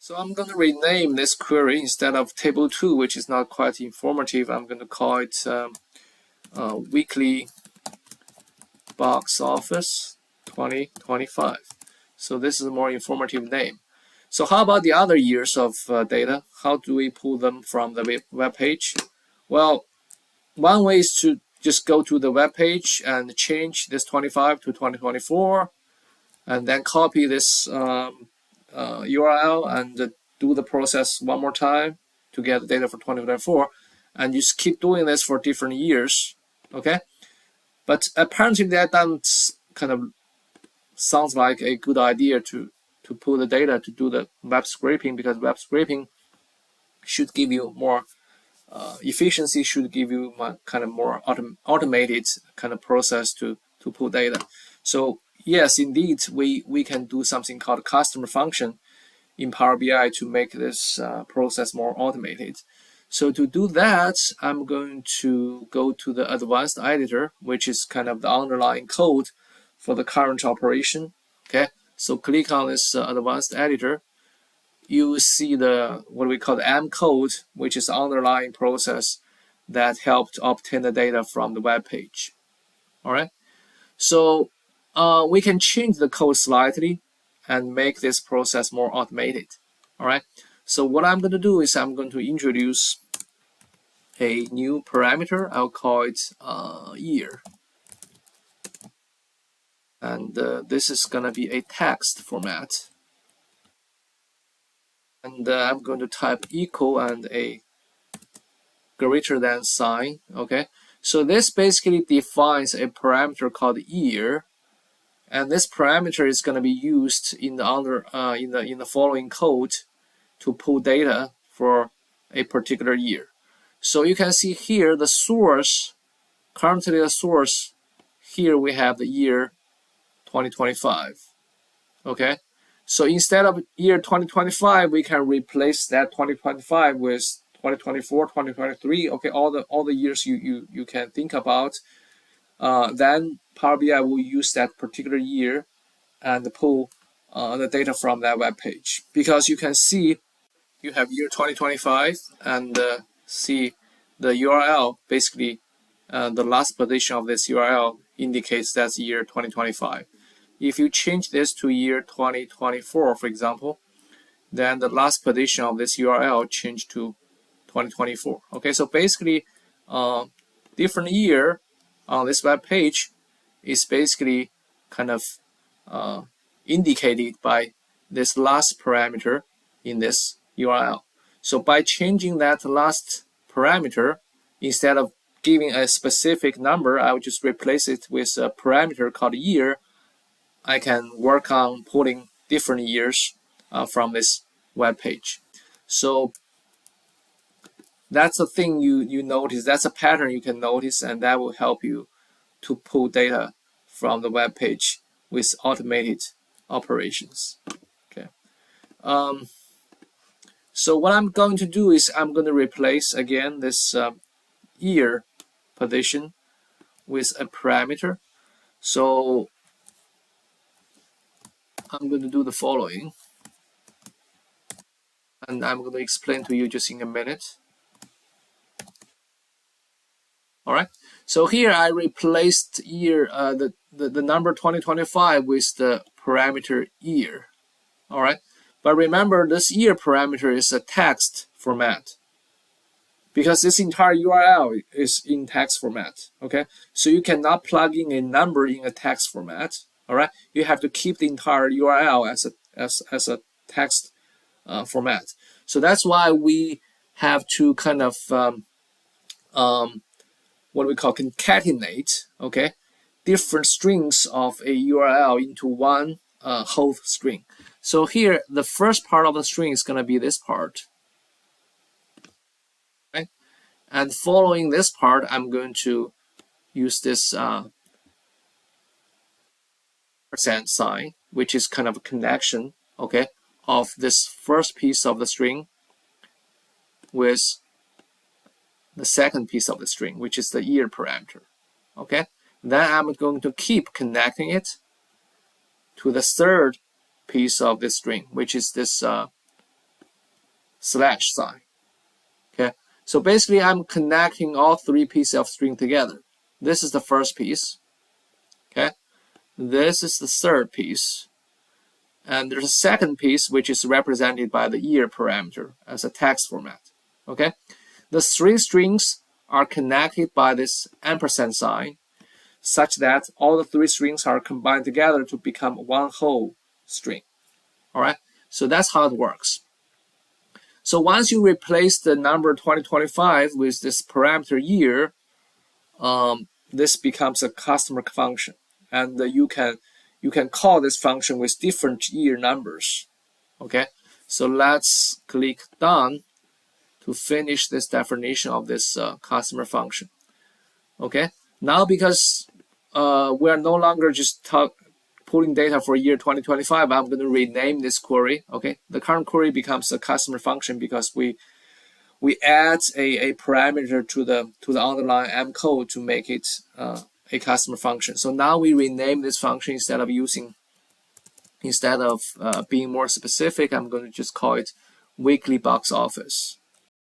So I'm going to rename this query instead of table 2, which is not quite informative. I'm going to call it weekly box office 2025. So this is a more informative name. So how about the other years of data? How do we pull them from the web page? Well, one way is to just go to the web page and change this 25 to 2024, and then copy this URL and do the process one more time to get the data for 2024, and you just keep doing this for different years. Okay, but apparently that doesn't kind of sounds like a good idea to pull the data to do the web scraping, because web scraping should give you more efficiency, should give you kind of more automated kind of process to pull data. So yes, indeed, we can do something called customer function in Power BI to make this process more automated. So to do that, I'm going to go to the advanced editor, which is kind of the underlying code for the current operation. Okay, so click on this advanced editor. You will see the what we call the M code, which is the underlying process that helped obtain the data from the web page. All right, so we can change the code slightly and make this process more automated. All right, so what I'm going to do is I'm going to introduce a new parameter. I'll call it year, and this is going to be a text format. And I'm going to type equal and a greater than sign. Okay, so this basically defines a parameter called year, and this parameter is going to be used in the following code to pull data for a particular year. So you can see here the source, currently the source, here we have the year 2025. Okay, so instead of year 2025, we can replace that 2025 with 2024, 2023. Okay, all the years you can think about. Then Power BI will use that particular year and pull the data from that web page, because you can see you have year 2025 and see the URL, basically the last position of this URL indicates that's year 2025. If you change this to year 2024, for example, then the last position of this URL changed to 2024. Okay, so basically different year on this web page is basically kind of indicated by this last parameter in this URL. So by changing that last parameter, instead of giving a specific number, I would just replace it with a parameter called year. I can work on pulling different years from this web page. So that's a thing you notice, that's a pattern you can notice, and that will help you to pull data from the web page with automated operations. Okay. So what I'm going to do is I'm going to replace again this year position with a parameter. So I'm going to do the following, and I'm going to explain to you just in a minute. All right, so here I replaced year, the number 2025 with the parameter year. All right, but remember this year parameter is a text format, because this entire URL is in text format. Okay, so you cannot plug in a number in a text format. All right, you have to keep the entire URL as a text format. So that's why we have to kind of what we call concatenate, okay, different strings of a URL into one whole string. So here, the first part of the string is going to be this part, right? And following this part, I'm going to use this percent sign, which is kind of a connection, okay, of this first piece of the string with the second piece of the string, which is the year parameter. Okay, then I'm going to keep connecting it to the third piece of this string, which is this slash sign. Okay, so basically I'm connecting all three pieces of string together. This is the first piece. Okay, this is the third piece. And there's a second piece which is represented by the year parameter as a text format. Okay, the three strings are connected by this ampersand sign, such that all the three strings are combined together to become one whole string. All right, so that's how it works. So once you replace the number 2025 with this parameter year, this becomes a customer function, and you can call this function with different year numbers. Okay, so let's click done to finish this definition of this customer function. Okay, now because we are no longer just pulling data for year 2025, I'm going to rename this query. Okay, the current query becomes a customer function because we add a parameter to the underlying M code to make it a customer function. So now we rename this function instead of being more specific. I'm going to just call it weekly box office.